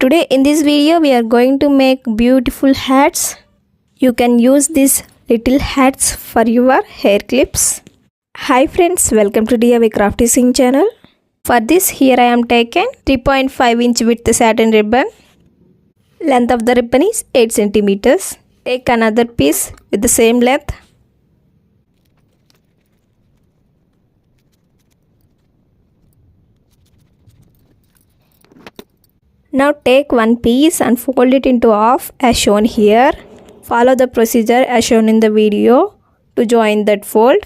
Today in this video we are going to make beautiful hats. You can use these little hats for your hair clips. Hi friends, welcome to DIY Crafty channel. For this here I am taken 3.5 inch width satin ribbon. Length of the ribbon is 8 centimeters. Take another piece with the same length. Now take one piece and fold it into half as shown here. Follow the procedure as shown in the video to join that fold.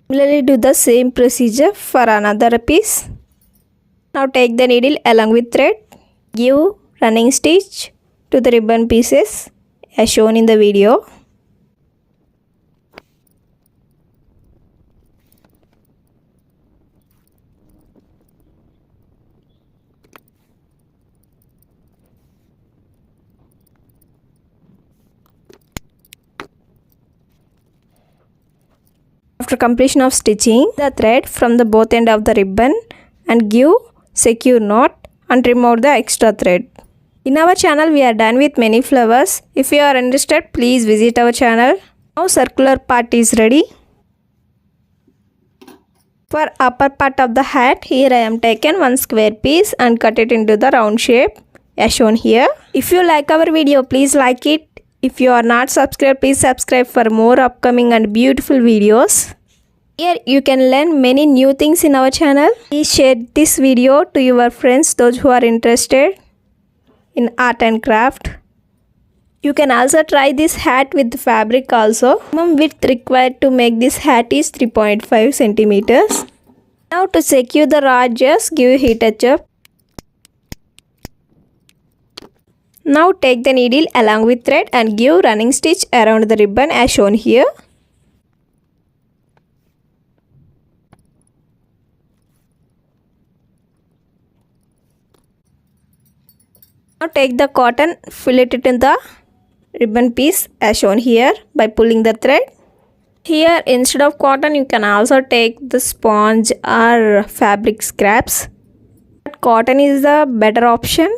Similarly do the same procedure for another piece. Now take the needle along with thread. Give running stitch to the ribbon pieces as shown in the video. After completion of stitching the thread from the both end of the ribbon and give secure knot and remove the extra thread. In our channel we are done with many flowers. If you are interested, please visit our channel. Now circular part is ready. For upper part of the hat, here I am taken one square piece and cut it into the round shape as shown here. If you like our video, please like it. If you are not subscribed, please subscribe for more upcoming and beautiful videos. Here you can learn many new things in our channel. Please share this video to your friends, those who are interested in art and craft. You can also try this hat with fabric also. Minimum width required to make this hat is 3.5 centimeters. Now to secure the rod, just give a heat touch up. Now take the needle along with thread and give running stitch around the ribbon as shown here. Now take the cotton, fill it in the ribbon piece as shown here by pulling the thread. Here instead of cotton you can also take the sponge or fabric scraps. But cotton is the better option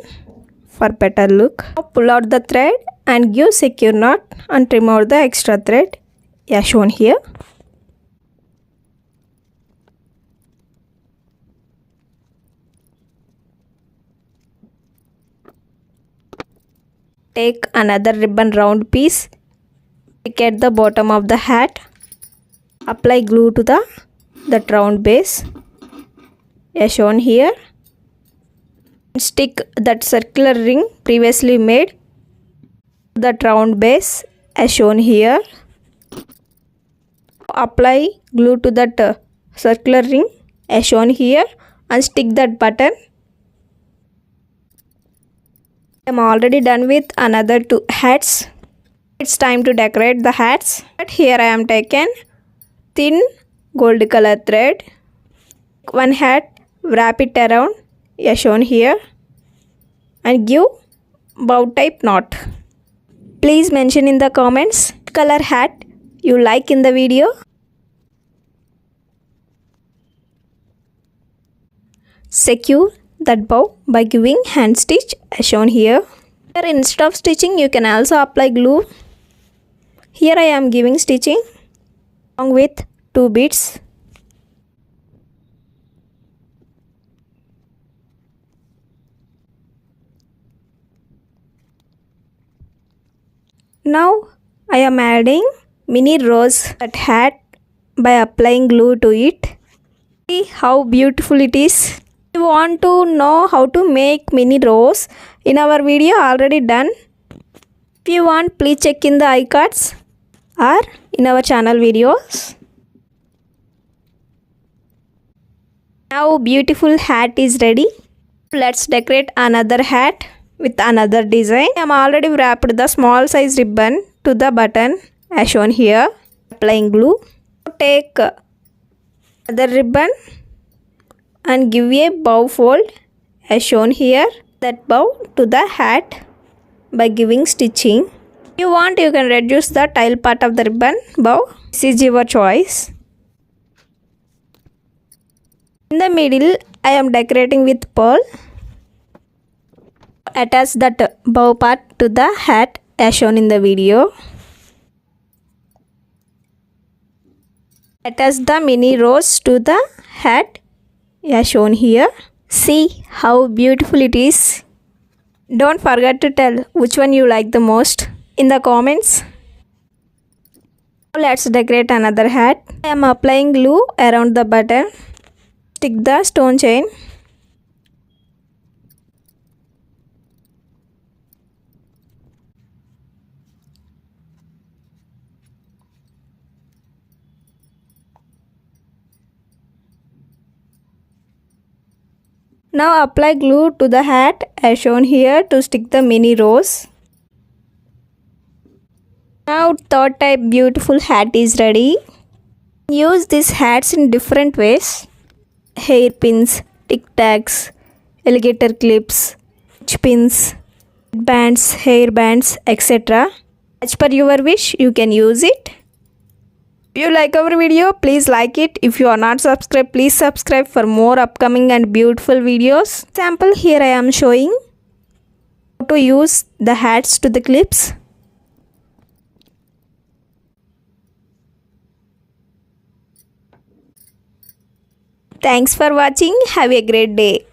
for better look. Now pull out the thread and give secure knot and remove the extra thread as shown here. Take another ribbon round piece, stick at the bottom of the hat, apply glue to that round base as shown here. Stick that circular ring previously made to that round base as shown here. Apply glue to that circular ring as shown here and stick that button. I am already done with another two hats. It's time to decorate the hats. But here I am taken thin gold color thread. One hat, wrap it around as shown here and give bow type knot. Please mention in the comments which color hat you like in the video. Secure that bow by giving hand stitch as shown here. Here instead of stitching you can also apply glue. Here I am giving stitching along with 2 beads. Now I am adding mini rose that hat by applying glue to it. See how beautiful it is. If you want to know how to make mini rose, in our video already done. If you want, please check in the iCards or in our channel videos. Now beautiful hat is ready. Let's decorate another hat with another design. I am already wrapped the small size ribbon to the button as shown here. Applying glue. Take other ribbon and give a bow fold as shown here. That bow to the hat by giving stitching. If you want, you can reduce the tail part of the ribbon bow. This is your choice. In the middle, I am decorating with pearl. Attach that bow part to the hat as shown in the video. Attach the mini rose to the hat as shown here. See how beautiful it is. Don't forget to tell which one you like the most in the comments. Now let's decorate another hat. I am applying glue around the button. Stick the stone chain. Now apply glue to the hat as shown here to stick the mini rose. Now third type beautiful hat is ready. Use these hats in different ways. Hairpins, tic tacs, alligator clips, pins, bands, hair bands, etc. As per your wish, you can use it. If you like our video, please like it. If you are not subscribed, please subscribe for more upcoming and beautiful videos. Example, here I am showing how to use the hats to the clips. Thanks for watching. Have a great day.